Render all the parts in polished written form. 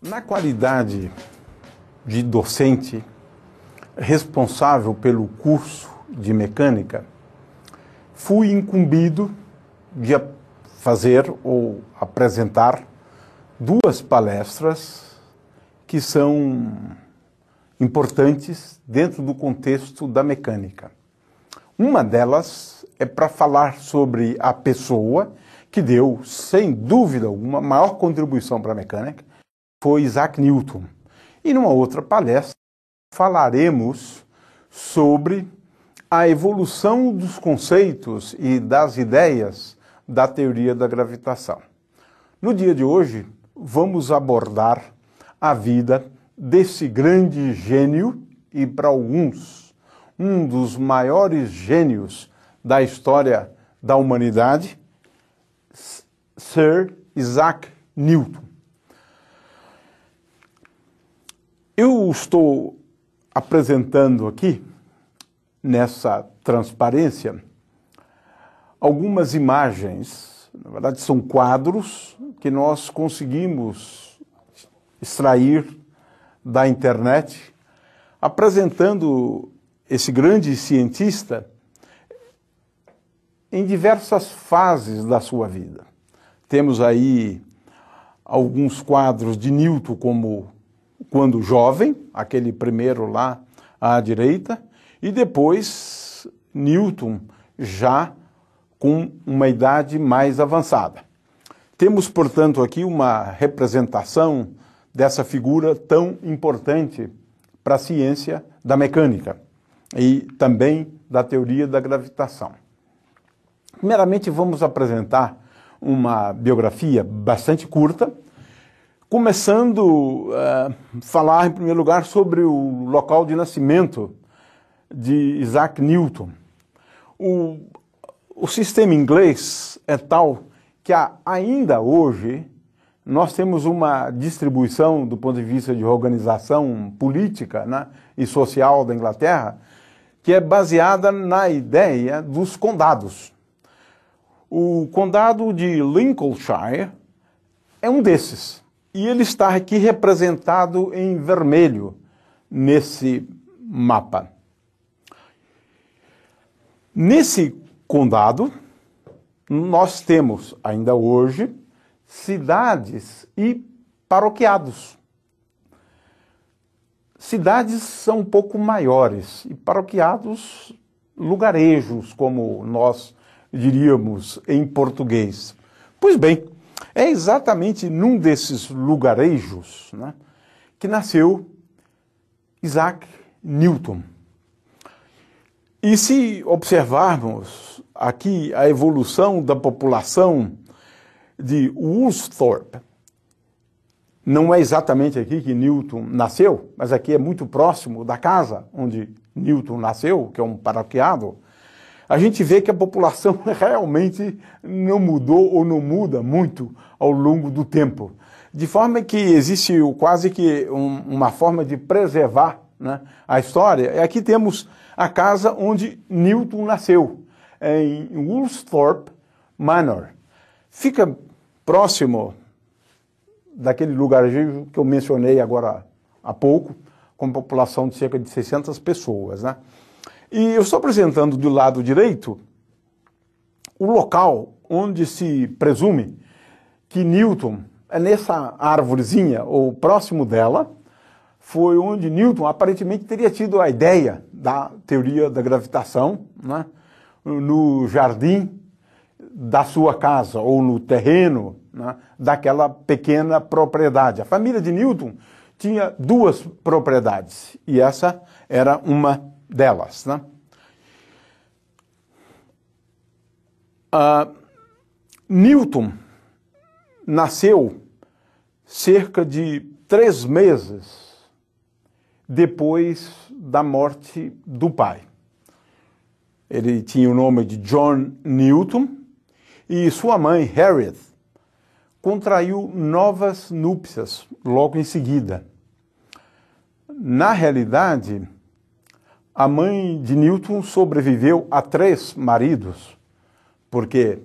Na qualidade de docente responsável pelo curso de mecânica, fui incumbido de fazer ou apresentar duas palestras que são importantes dentro do contexto da mecânica. Uma delas é para falar sobre a pessoa que deu, sem dúvida alguma, a maior contribuição para a mecânica, foi Isaac Newton. E numa outra palestra falaremos sobre a evolução dos conceitos e das ideias da teoria da gravitação. No dia de hoje, vamos abordar a vida desse grande gênio e, para alguns, um dos maiores gênios da história da humanidade, Sir Isaac Newton. Eu estou apresentando aqui, nessa transparência, algumas imagens, na verdade são quadros que nós conseguimos extrair da internet, apresentando esse grande cientista em diversas fases da sua vida. Temos aí alguns quadros de Newton como quando jovem, aquele primeiro lá à direita, e depois Newton já com uma idade mais avançada. Temos, portanto, aqui uma representação dessa figura tão importante para a ciência da mecânica e também da teoria da gravitação. Primeiramente, vamos apresentar uma biografia bastante curta, começando a falar, em primeiro lugar, sobre o local de nascimento de Isaac Newton. O sistema inglês é tal que ainda hoje nós temos uma distribuição do ponto de vista de organização política, né, e social da Inglaterra que é baseada na ideia dos condados. O condado de Lincolnshire é um desses. E ele está aqui representado em vermelho nesse mapa. Nesse condado, nós temos, ainda hoje, cidades e paroquiados. Cidades são um pouco maiores e paroquiados lugarejos, como nós diríamos em português. Pois bem, é exatamente num desses lugarejos, né, que nasceu Isaac Newton. E se observarmos aqui a evolução da população de Woolsthorpe, não é exatamente aqui que Newton nasceu, mas aqui é muito próximo da casa onde Newton nasceu, que é um paroquiado, a gente vê que a população realmente não mudou ou não muda muito ao longo do tempo. De forma que existe quase que uma forma de preservar, né, a história. E aqui temos a casa onde Newton nasceu, em Woolsthorpe Manor. Fica próximo daquele lugarejo que eu mencionei agora há pouco, com população de cerca de 600 pessoas, né? E eu estou apresentando do lado direito o local onde se presume que Newton, é nessa árvorezinha, ou próximo dela, foi onde Newton aparentemente teria tido a ideia da teoria da gravitação, né, no jardim da sua casa, ou no terreno, né, daquela pequena propriedade. A família de Newton tinha duas propriedades, e essa era uma delas, né? Newton nasceu cerca de 3 meses depois da morte do pai. Ele tinha o nome de John Newton e sua mãe, Harriet, contraiu novas núpcias logo em seguida. Na realidade, a mãe de Newton sobreviveu a 3 maridos, porque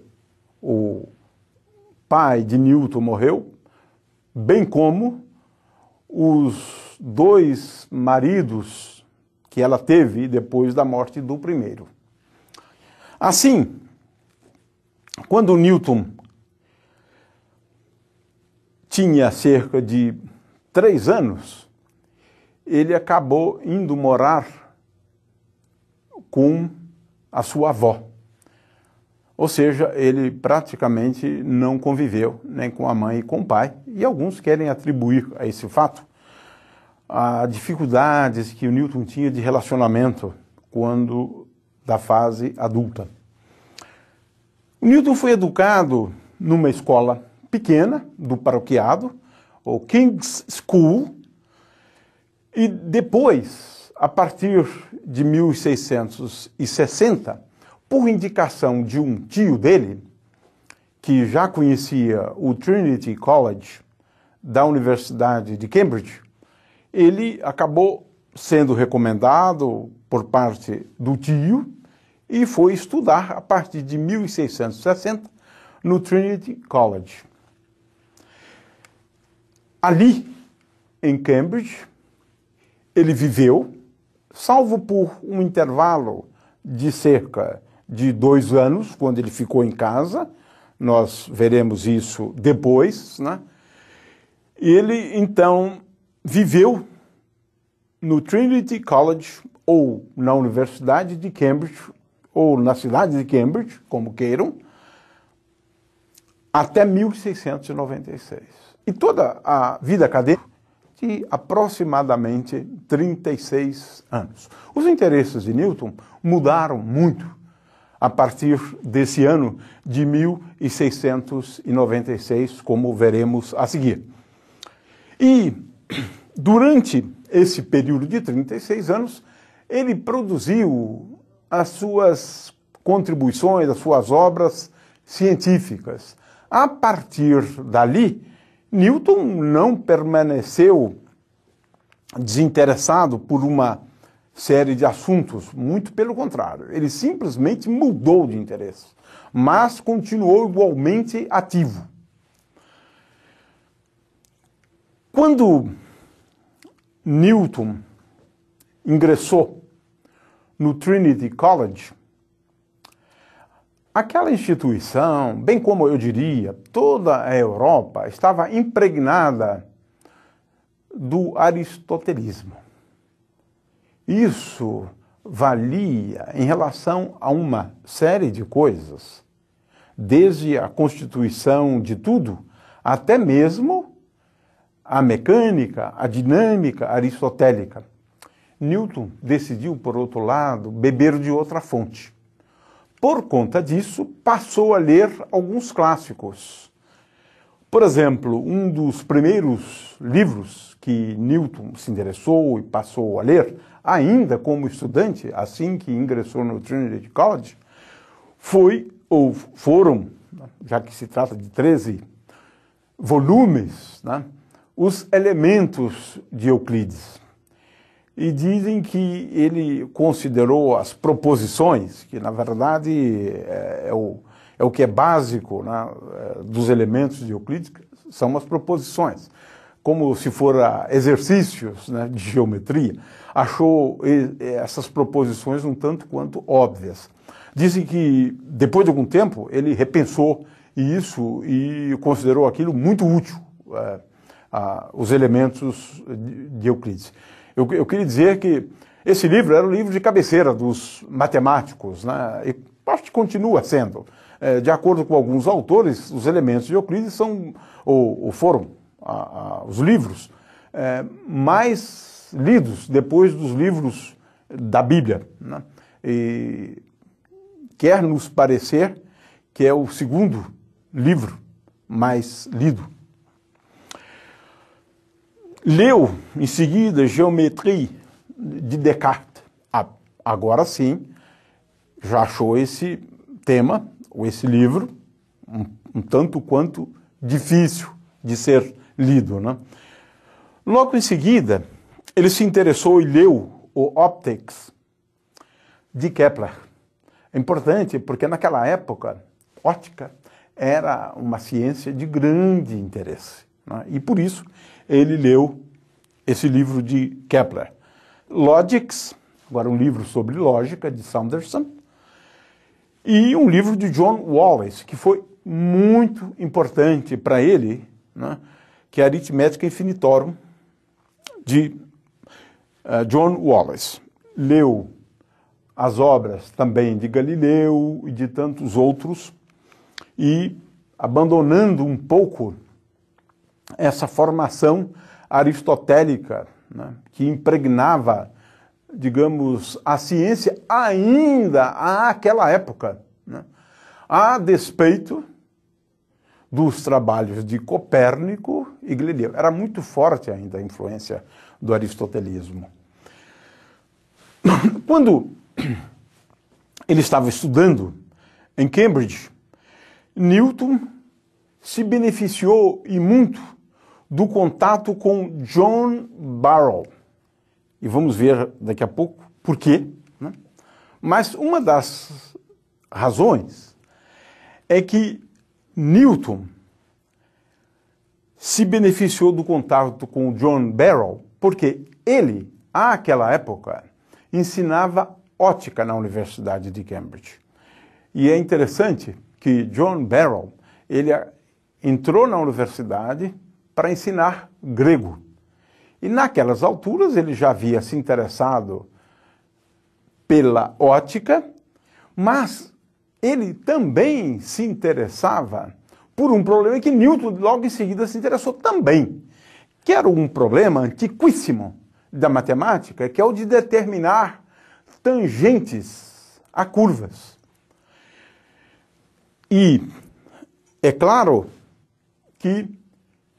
o pai de Newton morreu, bem como os dois maridos que ela teve depois da morte do primeiro. Assim, quando Newton tinha cerca de 3 anos, ele acabou indo morar com a sua avó. Ou seja, ele praticamente não conviveu nem com a mãe e com o pai, e alguns querem atribuir a esse fato a dificuldades que o Newton tinha de relacionamento quando da fase adulta. O Newton foi educado numa escola pequena do paroquiado, o King's School, e depois, a partir de 1660, por indicação de um tio dele, que já conhecia o Trinity College da Universidade de Cambridge, ele acabou sendo recomendado por parte do tio e foi estudar a partir de 1660 no Trinity College. Ali, em Cambridge, ele viveu, salvo por um intervalo de cerca de 2 anos, quando ele ficou em casa, nós veremos isso depois, né? Ele, então, viveu no Trinity College, ou na Universidade de Cambridge, ou na cidade de Cambridge, como queiram, até 1696. E toda a vida acadêmica de aproximadamente 36 anos. Os interesses de Newton mudaram muito a partir desse ano de 1696, como veremos a seguir. E durante esse período de 36 anos, ele produziu as suas contribuições, as suas obras científicas. A partir dali, Newton não permaneceu desinteressado por uma série de assuntos, muito pelo contrário. Ele simplesmente mudou de interesse, mas continuou igualmente ativo. Quando Newton ingressou no Trinity College, aquela instituição, bem como eu diria, toda a Europa, estava impregnada do aristotelismo. Isso valia em relação a uma série de coisas, desde a constituição de tudo, até mesmo a mecânica, a dinâmica aristotélica. Newton decidiu, por outro lado, beber de outra fonte. Por conta disso, passou a ler alguns clássicos. Por exemplo, um dos primeiros livros que Newton se interessou e passou a ler, ainda como estudante, assim que ingressou no Trinity College, foram, já que se trata de 13 volumes, né, os Elementos de Euclides. E dizem que ele considerou as proposições, que na verdade é o que é básico, né, dos elementos de Euclides, são as proposições. Como se fora exercícios, né, de geometria, achou essas proposições um tanto quanto óbvias. Dizem que, depois de algum tempo, ele repensou isso e considerou aquilo muito útil, os elementos de Euclides. Eu queria dizer que esse livro era o livro de cabeceira dos matemáticos, né? E acho que continua sendo. De acordo com alguns autores, os elementos de Euclides são, ou foram, os livros mais lidos depois dos livros da Bíblia, né? E quer nos parecer que é o segundo livro mais lido. Leu, em seguida, Geometria de Descartes. Agora sim, já achou esse tema, ou esse livro, um tanto quanto difícil de ser lido, né? Logo em seguida, ele se interessou e leu o Optics de Kepler. É importante porque naquela época, óptica era uma ciência de grande interesse, né? E por isso ele leu esse livro de Kepler. Logics, agora um livro sobre lógica, de Sanderson, e um livro de John Wallis, que foi muito importante para ele, né, que é a Aritmética Infinitorum, de John Wallis. Leu as obras também de Galileu e de tantos outros, e abandonando um pouco essa formação aristotélica, né, que impregnava, digamos, a ciência ainda àquela época, né, a despeito dos trabalhos de Copérnico e Galileu. Era muito forte ainda a influência do aristotelismo. Quando ele estava estudando em Cambridge, Newton se beneficiou e muito do contato com John Barrow. E vamos ver daqui a pouco por quê, né? Mas uma das razões é que Newton se beneficiou do contato com John Barrow porque ele, àquela época, ensinava ótica na Universidade de Cambridge. E é interessante que John Barrow, ele entrou na universidade para ensinar grego. E naquelas alturas ele já havia se interessado pela ótica, mas ele também se interessava por um problema que Newton logo em seguida se interessou também, que era um problema antiquíssimo da matemática, que é o de determinar tangentes a curvas. E é claro que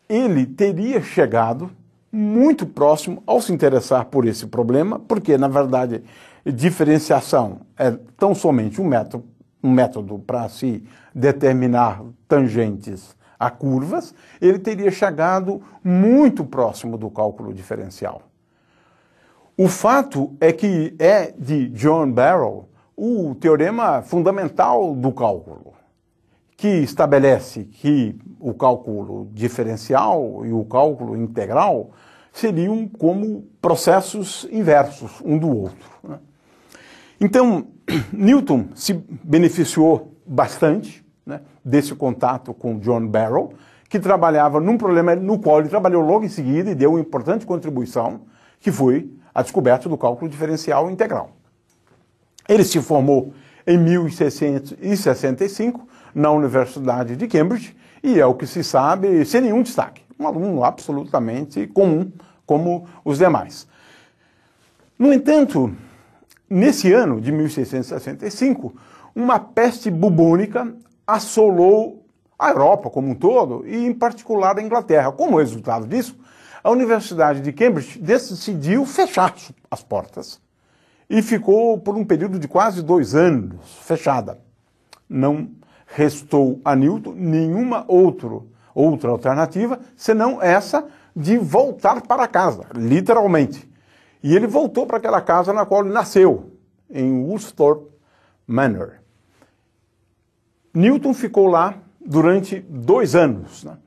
ele teria chegado muito próximo ao se interessar por esse problema, porque, na verdade, diferenciação é tão somente um método para se determinar tangentes a curvas, ele teria chegado muito próximo do cálculo diferencial. O fato é que é de John Barrow o teorema fundamental do cálculo, que estabelece que o cálculo diferencial e o cálculo integral seriam como processos inversos um do outro, né? Então, Newton se beneficiou bastante, né, desse contato com John Barrow, que trabalhava num problema no qual ele trabalhou logo em seguida e deu uma importante contribuição, que foi a descoberta do cálculo diferencial integral. Ele se formou em 1665 na Universidade de Cambridge e é o que se sabe sem nenhum destaque. Um aluno absolutamente comum, como os demais. No entanto, nesse ano de 1665, uma peste bubônica assolou a Europa como um todo e, em particular, a Inglaterra. Como resultado disso, a Universidade de Cambridge decidiu fechar as portas e ficou por um período de quase 2 anos fechada. Não restou a Newton nenhuma outra alternativa, senão essa de voltar para casa, literalmente. E ele voltou para aquela casa na qual ele nasceu, em Woolsthorpe Manor. Newton ficou lá durante 2 anos, né?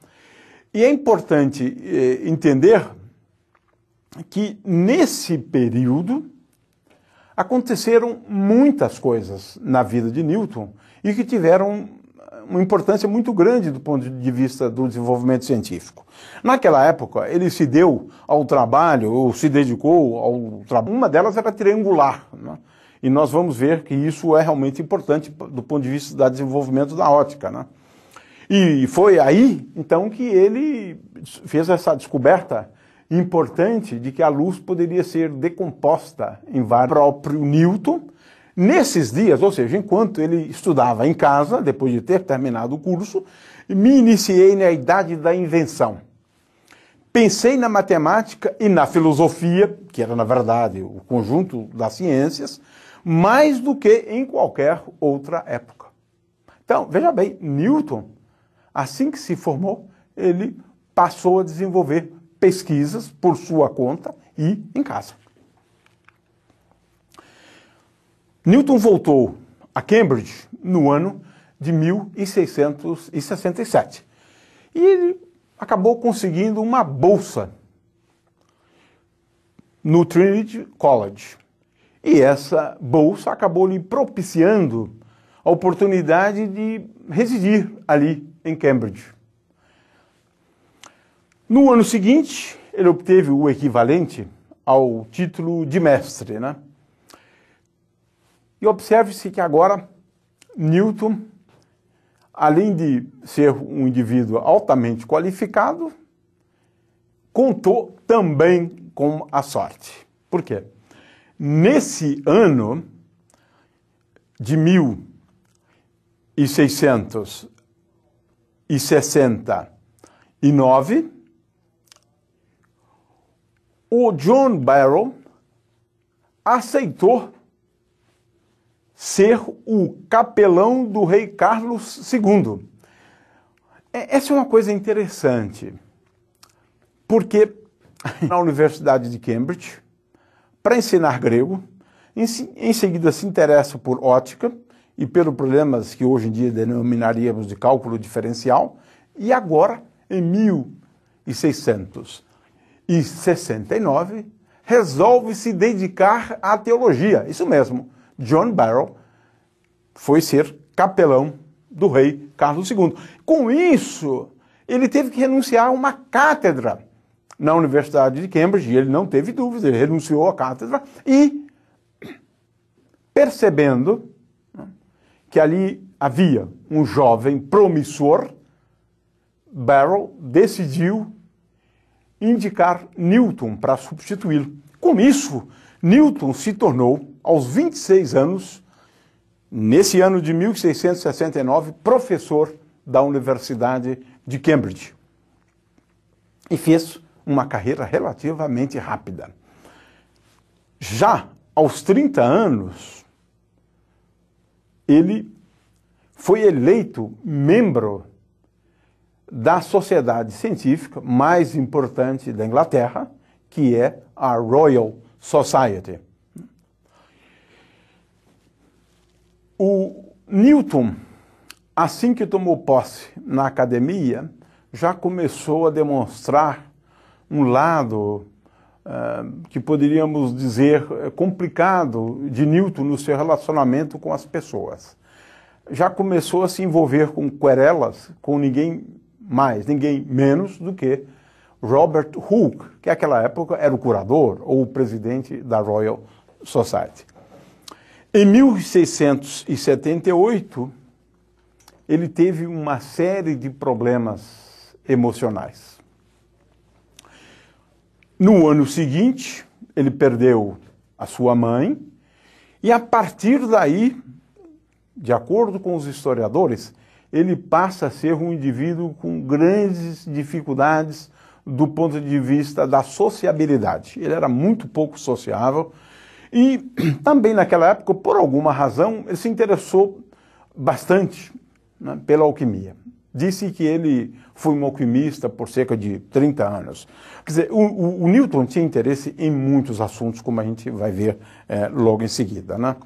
E é importante entender que nesse período aconteceram muitas coisas na vida de Newton e que tiveram uma importância muito grande do ponto de vista do desenvolvimento científico. Naquela época, ele se deu ao trabalho, ou se dedicou ao trabalho. Uma delas era triangular, né? E nós vamos ver que isso é realmente importante do ponto de vista do desenvolvimento da ótica, né? E foi aí, então, que ele fez essa descoberta importante de que a luz poderia ser decomposta em vários. Próprio Newton, nesses dias, ou seja, enquanto ele estudava em casa, depois de ter terminado o curso, me iniciei na idade da invenção. Pensei na matemática e na filosofia, que era, na verdade, o conjunto das ciências, mais do que em qualquer outra época. Então, veja bem, Newton, assim que se formou, ele passou a desenvolver pesquisas por sua conta e em casa. Newton voltou a Cambridge no ano de 1667 e ele acabou conseguindo uma bolsa no Trinity College. E essa bolsa acabou lhe propiciando a oportunidade de residir ali em Cambridge. No ano seguinte, ele obteve o equivalente ao título de mestre, né? E observe-se que agora Newton, além de ser um indivíduo altamente qualificado, contou também com a sorte. Por quê? Nesse ano de 1669, o John Barrow aceitou ser o capelão do rei Carlos II. Essa é uma coisa interessante, porque na Universidade de Cambridge, para ensinar grego, em seguida se interessa por ótica e pelos problemas que hoje em dia denominaríamos de cálculo diferencial, e agora, em 1669, resolve se dedicar à teologia. Isso mesmo, John Barrow foi ser capelão do rei Carlos II. Com isso, ele teve que renunciar a uma cátedra na Universidade de Cambridge, e ele não teve dúvida, ele renunciou à cátedra e, percebendo que ali havia um jovem promissor, Barrow decidiu indicar Newton para substituí-lo. Com isso, Newton se tornou, aos 26 anos, nesse ano de 1669, professor da Universidade de Cambridge. E fez uma carreira relativamente rápida. Já aos 30 anos, ele foi eleito membro da sociedade científica mais importante da Inglaterra, que é a Royal Society. O Newton, assim que tomou posse na academia, já começou a demonstrar um lado que poderíamos dizer complicado de Newton no seu relacionamento com as pessoas. Já começou a se envolver com querelas com ninguém mais, ninguém menos do que Robert Hooke, que naquela época era o curador ou o presidente da Royal Society. Em 1678, ele teve uma série de problemas emocionais. No ano seguinte, ele perdeu a sua mãe e, a partir daí, de acordo com os historiadores, ele passa a ser um indivíduo com grandes dificuldades do ponto de vista da sociabilidade. Ele era muito pouco sociável e também naquela época, por alguma razão, ele se interessou bastante, né, pela alquimia. Disse que ele foi um alquimista por cerca de 30 anos. Quer dizer, o Newton tinha interesse em muitos assuntos, como a gente vai ver logo em seguida, né?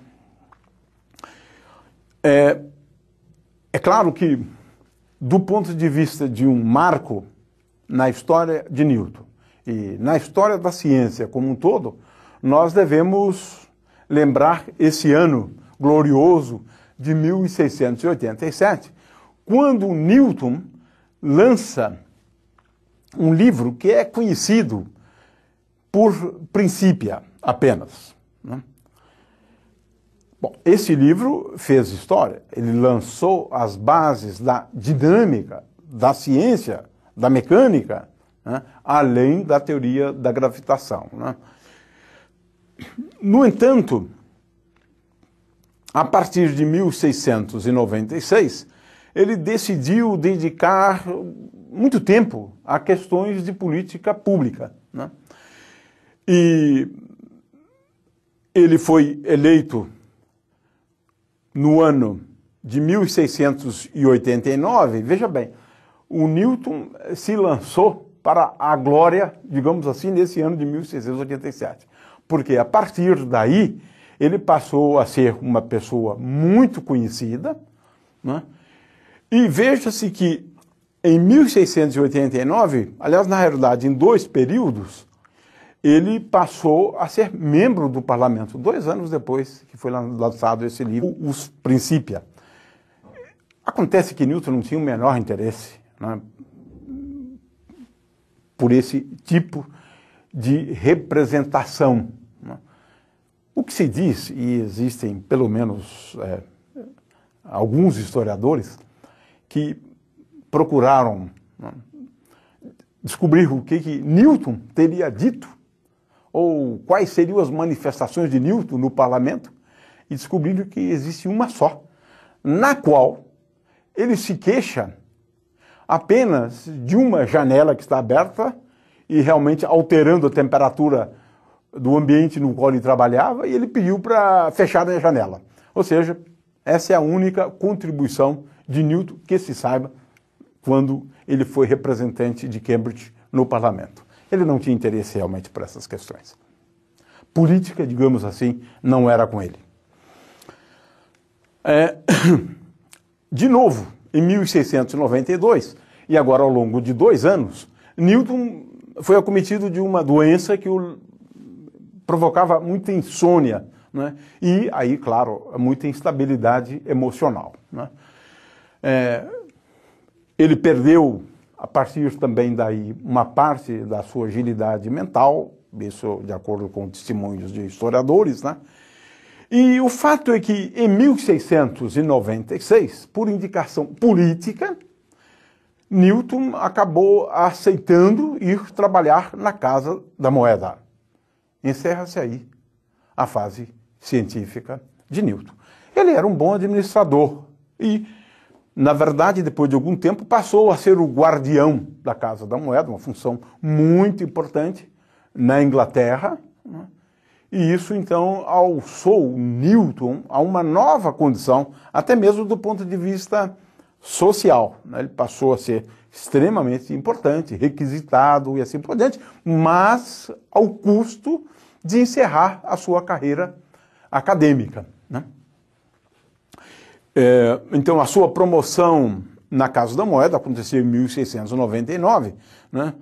É claro que, do ponto de vista de um marco na história de Newton e na história da ciência como um todo, nós devemos lembrar esse ano glorioso de 1687, quando Newton lança um livro que é conhecido por Principia apenas, né? Bom, esse livro fez história. Ele lançou as bases da dinâmica, da ciência, da mecânica, né, além da teoria da gravitação, né? No entanto, a partir de 1696, ele decidiu dedicar muito tempo a questões de política pública, né? E ele foi eleito no ano de 1689, veja bem, o Newton se lançou para a glória, digamos assim, nesse ano de 1687. Porque a partir daí, ele passou a ser uma pessoa muito conhecida, né? E veja-se que em 1689, aliás, na realidade, em dois períodos, ele passou a ser membro do parlamento, 2 anos depois que foi lançado esse livro, Os Principia. Acontece que Newton não tinha o menor interesse, né, por esse tipo de representação, né. O que se diz, e existem pelo menos alguns historiadores que procuraram, né, descobrir o que Newton teria dito, ou quais seriam as manifestações de Newton no parlamento, e descobriram que existe uma só, na qual ele se queixa apenas de uma janela que está aberta e realmente alterando a temperatura do ambiente no qual ele trabalhava, e ele pediu para fechar a janela. Ou seja, essa é a única contribuição de Newton que se saiba quando ele foi representante de Cambridge no parlamento. Ele não tinha interesse realmente por essas questões. Política, digamos assim, não era com ele. De novo, em 1692, e agora ao longo de 2 anos, Newton foi acometido de uma doença que o provocava muita insônia, né? E aí, claro, muita instabilidade emocional, né? Ele perdeu, a partir também daí, uma parte da sua agilidade mental, isso de acordo com testemunhos de historiadores, né? E o fato é que, em 1696, por indicação política, Newton acabou aceitando ir trabalhar na Casa da Moeda. Encerra-se aí a fase científica de Newton. Ele era um bom administrador e, na verdade, depois de algum tempo, passou a ser o guardião da Casa da Moeda, uma função muito importante na Inglaterra, né? E isso, então, alçou Newton a uma nova condição, até mesmo do ponto de vista social, né? Ele passou a ser extremamente importante, requisitado e assim por diante, mas ao custo de encerrar a sua carreira acadêmica, né? Então, a sua promoção na Casa da Moeda aconteceu em 1699, né?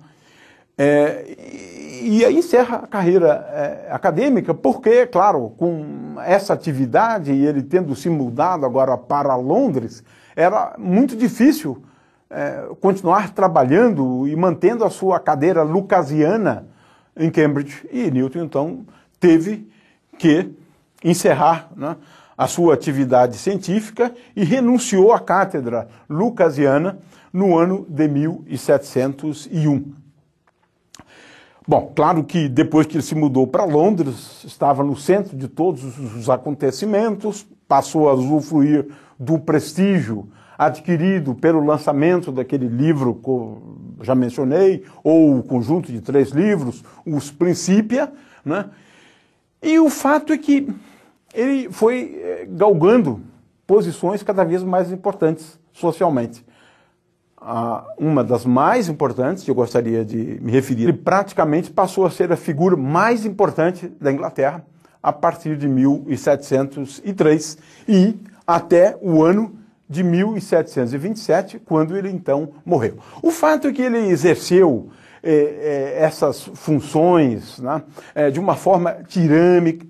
E aí encerra a carreira acadêmica, porque, claro, com essa atividade e ele tendo se mudado agora para Londres, era muito difícil continuar trabalhando e mantendo a sua cadeira lucasiana em Cambridge. E Newton, então, teve que encerrar, né, a sua atividade científica e renunciou à cátedra lucasiana no ano de 1701. Bom, claro que depois que ele se mudou para Londres, estava no centro de todos os acontecimentos, passou a usufruir do prestígio adquirido pelo lançamento daquele livro que já mencionei, ou o conjunto de 3 livros, Os Principia, né? E o fato é que ele foi galgando posições cada vez mais importantes socialmente. Uma das mais importantes, eu gostaria de me referir, ele praticamente passou a ser a figura mais importante da Inglaterra a partir de 1703 e até o ano de 1727, quando ele então morreu. O fato é que ele exerceu essas funções, né, de uma forma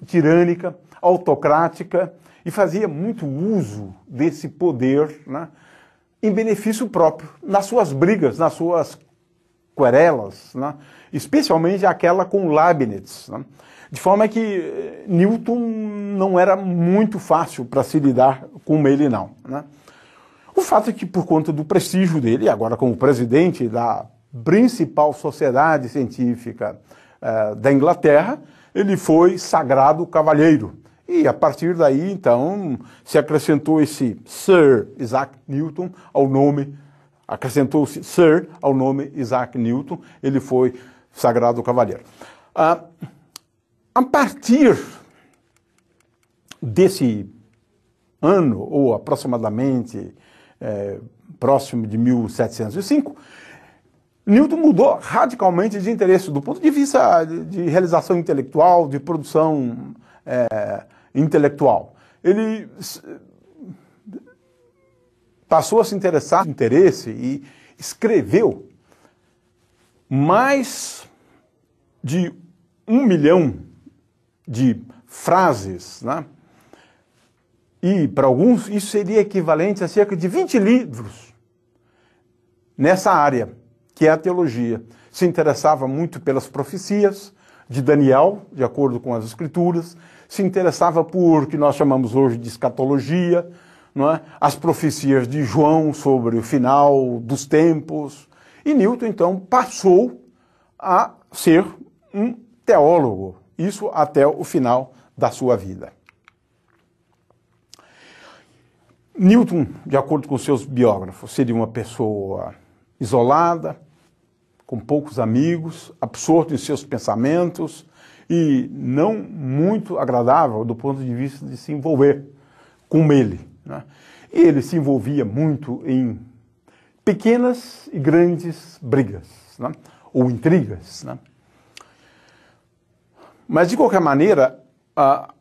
tirânica, autocrática, e fazia muito uso desse poder, né, em benefício próprio, nas suas brigas, nas suas querelas, né? Especialmente aquela com Leibniz, né? De forma que Newton não era muito fácil para se lidar com ele, não, né? O fato é que, por conta do prestígio dele, agora como presidente da principal sociedade científica da Inglaterra, ele foi sagrado cavalheiro. E a partir daí, então, se acrescentou esse Sir Isaac Newton ao nome, acrescentou-se Sir ao nome Isaac Newton, ele foi sagrado cavalheiro. A partir desse ano, ou aproximadamente próximo de 1705, Newton mudou radicalmente de interesse do ponto de vista de realização intelectual, de produção intelectual. Ele passou a se interessar em interesse e escreveu mais de 1 milhão de frases, né? E para alguns isso seria equivalente a cerca de 20 livros nessa área, que é a teologia. Se interessava muito pelas profecias de Daniel, de acordo com as Escrituras, se interessava por o que nós chamamos hoje de escatologia, não é? As profecias de João sobre o final dos tempos. E Newton, então, passou a ser um teólogo, isso até o final da sua vida. Newton, de acordo com seus biógrafos, seria uma pessoa isolada, com poucos amigos, absorto em seus pensamentos e não muito agradável do ponto de vista de se envolver com ele, né? Ele se envolvia muito em pequenas e grandes brigas, né? Ou intrigas, né? Mas, de qualquer maneira, a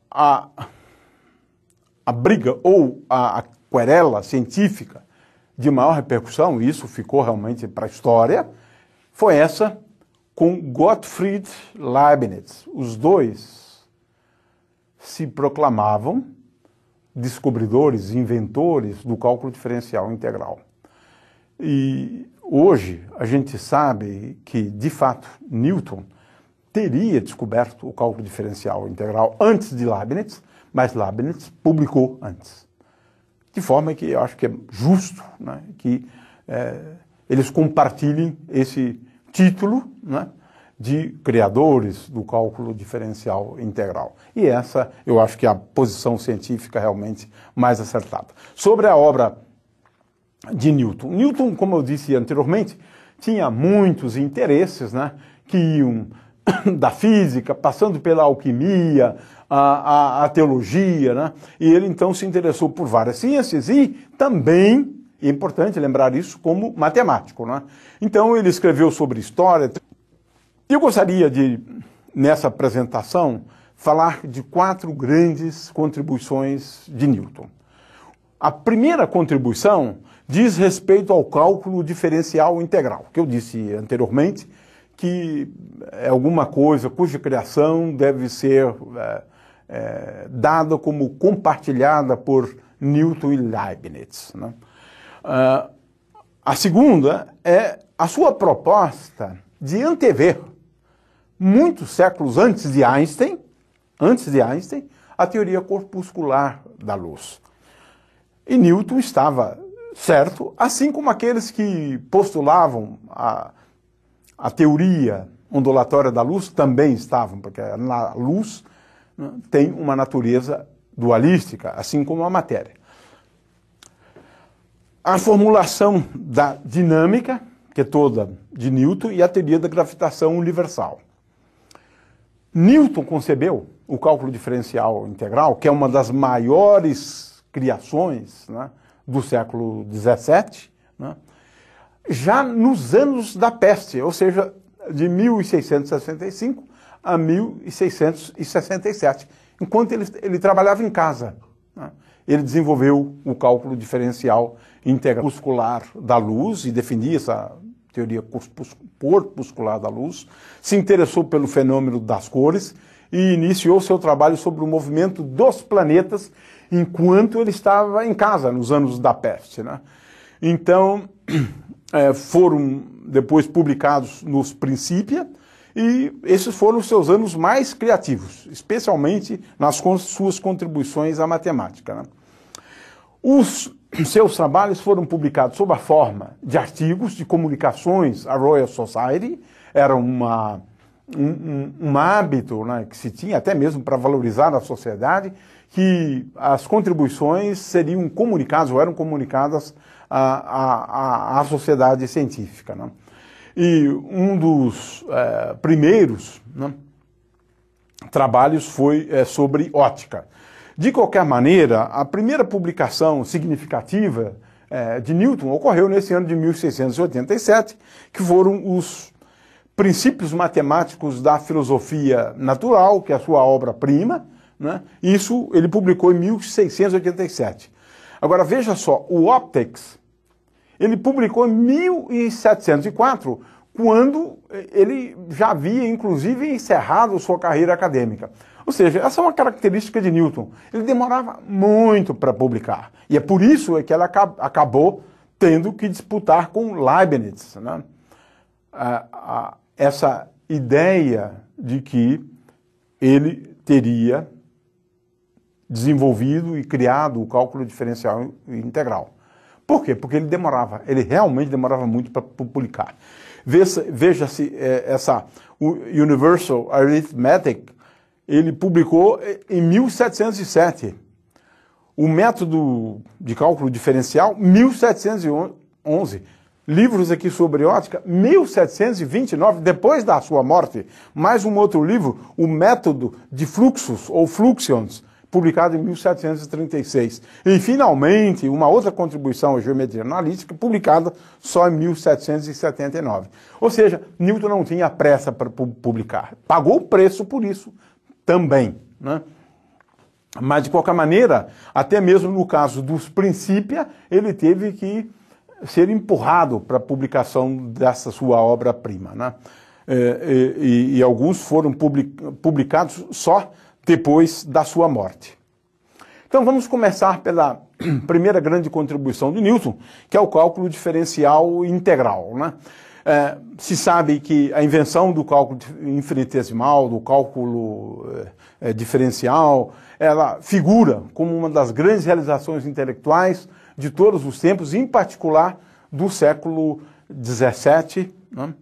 briga ou a querela científica de maior repercussão, e isso ficou realmente para a história, foi essa com Gottfried Leibniz. Os dois se proclamavam descobridores, inventores do cálculo diferencial integral. E hoje a gente sabe que, de fato, Newton teria descoberto o cálculo diferencial integral antes de Leibniz, mas Leibniz publicou antes. De forma que eu acho que é justo, né, que eles compartilhem esse título, né, de criadores do cálculo diferencial integral. E essa eu acho que é a posição científica realmente mais acertada. Sobre a obra de Newton. Newton, como eu disse anteriormente, tinha muitos interesses, né, que iam da física, passando pela alquimia, a teologia, né? E ele então se interessou por várias ciências e também, é importante lembrar isso, como matemático, né? Então ele escreveu sobre história. Eu gostaria de, nessa apresentação, falar de 4 grandes contribuições de Newton. A primeira contribuição diz respeito ao cálculo diferencial integral, que eu disse anteriormente, que é alguma coisa cuja criação deve ser dada como compartilhada por Newton e Leibniz, né? A segunda é a sua proposta de antever, muitos séculos antes de Einstein, a teoria corpuscular da luz. E Newton estava certo, assim como aqueles que postulavam a teoria ondulatória da luz também estavam, porque a luz, né, tem uma natureza dualística, assim como a matéria. A formulação da dinâmica, que é toda de Newton, e a teoria da gravitação universal. Newton concebeu o cálculo diferencial integral, que é uma das maiores criações, né, do século XVII, né, já nos anos da peste, ou seja, de 1665 a 1667, enquanto ele trabalhava em casa, né? Ele desenvolveu o cálculo diferencial integral corpuscular da luz e defendia essa teoria corpuscular da luz, se interessou pelo fenômeno das cores e iniciou seu trabalho sobre o movimento dos planetas enquanto ele estava em casa, nos anos da peste, né? Então, foram depois publicados nos Principia, e esses foram os seus anos mais criativos, especialmente nas suas contribuições à matemática, né? Os seus trabalhos foram publicados sob a forma de artigos de comunicações à Royal Society, era um hábito, né, que se tinha até mesmo para valorizar a sociedade, que as contribuições seriam comunicadas ou eram comunicadas à sociedade científica, né? E um dos primeiros, né, trabalhos foi sobre ótica. De qualquer maneira, a primeira publicação significativa de Newton ocorreu nesse ano de 1687, que foram os Princípios Matemáticos da Filosofia Natural, que é a sua obra-prima, né? Isso ele publicou em 1687. Agora, veja só, o Optics, ele publicou em 1704, quando ele já havia, inclusive, encerrado sua carreira acadêmica. Ou seja, essa é uma característica de Newton. Ele demorava muito para publicar. E é por isso que ela acabou tendo que disputar com Leibniz, né? Essa ideia de que ele teria desenvolvido e criado o cálculo diferencial integral. Por quê? Porque ele realmente demorava muito para publicar. Veja-se essa Universal Arithmetic, ele publicou em 1707. O método de cálculo diferencial, 1711. Livros aqui sobre ótica, 1729, depois da sua morte. Mais um outro livro, o método de fluxos, ou fluxions, publicado em 1736. E, finalmente, uma outra contribuição à geometria analítica, publicada só em 1779. Ou seja, Newton não tinha pressa para publicar. Pagou o preço por isso também, né? Mas, de qualquer maneira, até mesmo no caso dos Principia, ele teve que ser empurrado para a publicação dessa sua obra-prima, né? E alguns foram publicados só depois da sua morte. Então vamos começar pela primeira grande contribuição de Newton, que é o cálculo diferencial integral, né? Se sabe que a invenção do cálculo infinitesimal, do cálculo diferencial, ela figura como uma das grandes realizações intelectuais de todos os tempos, em particular do século XVII, né?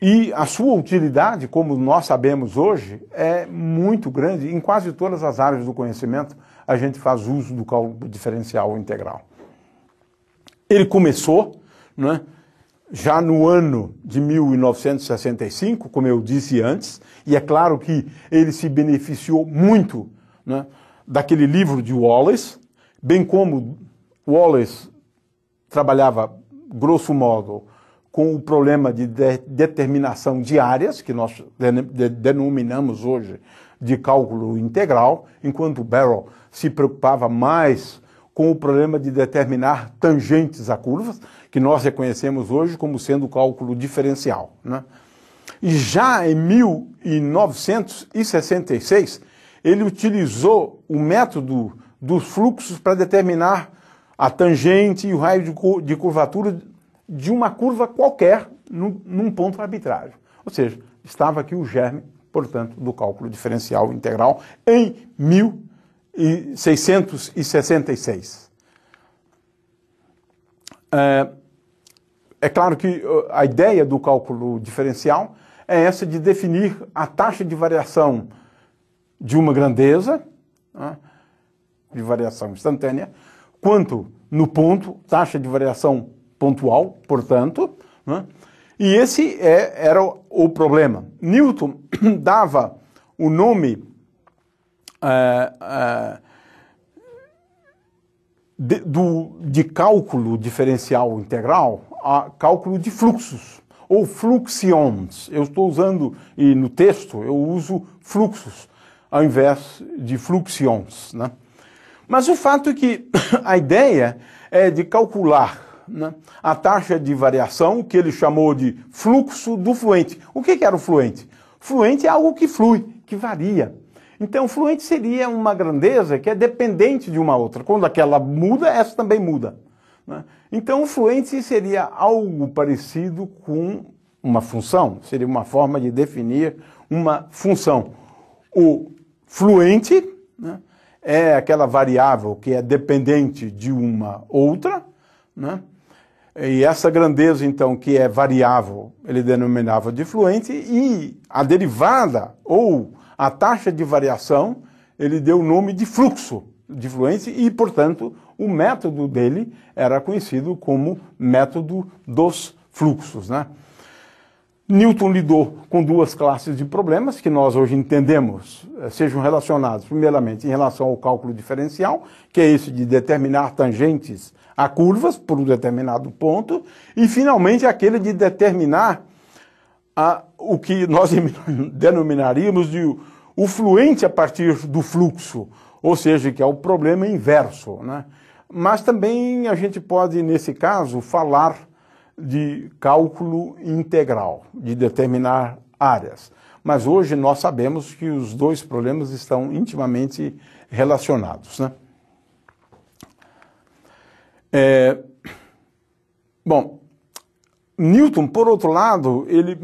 E a sua utilidade, como nós sabemos hoje, é muito grande. Em quase todas as áreas do conhecimento, a gente faz uso do cálculo diferencial integral. Ele começou, né, já no ano de 1965, como eu disse antes, e é claro que ele se beneficiou muito, né, daquele livro de Wallace, bem como Wallace trabalhava, grosso modo, com o problema de determinação de áreas, que nós denominamos hoje de cálculo integral, enquanto Barrow se preocupava mais com o problema de determinar tangentes a curvas, que nós reconhecemos hoje como sendo cálculo diferencial, né? E já em 1966, ele utilizou o método dos fluxos para determinar a tangente e o raio de curvatura de uma curva qualquer num ponto arbitrário. Ou seja, estava aqui o germe, portanto, do cálculo diferencial integral em 1666. É claro que a ideia do cálculo diferencial é essa de definir a taxa de variação de uma grandeza, né, de variação instantânea, quanto no ponto, taxa de variação pontual, portanto, né? E esse era o problema. Newton dava o nome de cálculo diferencial integral a cálculo de fluxos, ou fluxions. Eu estou usando, e no texto eu uso fluxos, ao invés de fluxions, né? Mas o fato é que a ideia é de calcular, né, a taxa de variação, que ele chamou de fluxo do fluente. O que era o fluente? Fluente é algo que flui, que varia. Então, fluente seria uma grandeza que é dependente de uma outra. Quando aquela muda, essa também muda, né? Então, o fluente seria algo parecido com uma função, seria uma forma de definir uma função. O fluente, né, é aquela variável que é dependente de uma outra, né? E essa grandeza, então, que é variável, ele denominava de fluente, e a derivada, ou a taxa de variação, ele deu o nome de fluxo de fluente, e, portanto, o método dele era conhecido como método dos fluxos, né? Newton lidou com duas classes de problemas que nós hoje entendemos sejam relacionados, primeiramente, em relação ao cálculo diferencial, que é esse de determinar tangentes a curvas por um determinado ponto, e, finalmente, aquele de determinar o que nós denominaríamos de o fluente a partir do fluxo, ou seja, que é o problema inverso, né? Mas também a gente pode, nesse caso, falar de cálculo integral, de determinar áreas. Mas hoje nós sabemos que os dois problemas estão intimamente relacionados, né? Bom, Newton, por outro lado, ele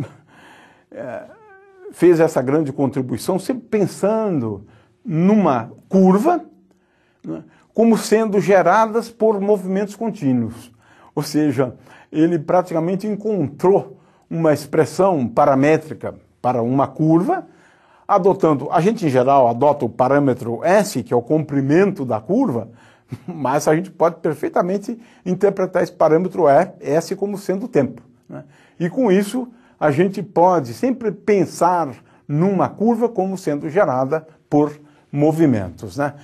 fez essa grande contribuição sempre pensando numa curva, né, como sendo geradas por movimentos contínuos. Ou seja, ele praticamente encontrou uma expressão paramétrica para uma curva, adotando, a gente em geral adota o parâmetro S, que é o comprimento da curva, mas a gente pode perfeitamente interpretar esse parâmetro S como sendo o tempo, né? E com isso, a gente pode sempre pensar numa curva como sendo gerada por movimentos, né?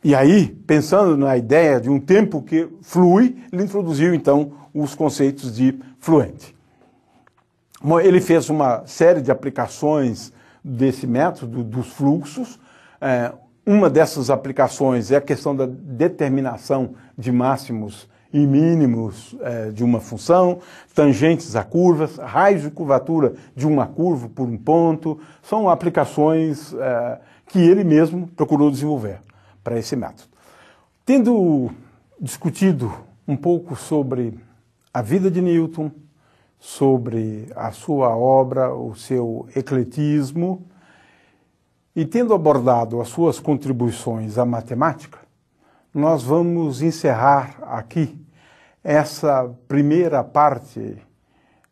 E aí, pensando na ideia de um tempo que flui, ele introduziu então os conceitos de fluente. Ele fez uma série de aplicações desse método, dos fluxos. Uma dessas aplicações é a questão da determinação de máximos e mínimos de uma função, tangentes a curvas, raios de curvatura de uma curva por um ponto. São aplicações que ele mesmo procurou desenvolver para esse método. Tendo discutido um pouco sobre a vida de Newton, sobre a sua obra, o seu ecletismo, e tendo abordado as suas contribuições à matemática, nós vamos encerrar aqui essa primeira parte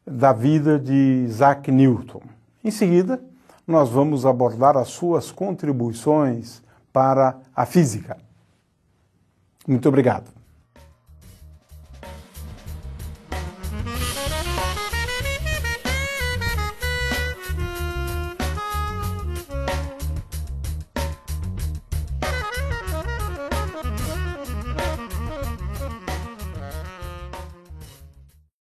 da vida de Isaac Newton. Em seguida, nós vamos abordar as suas contribuições para a física. Muito obrigado.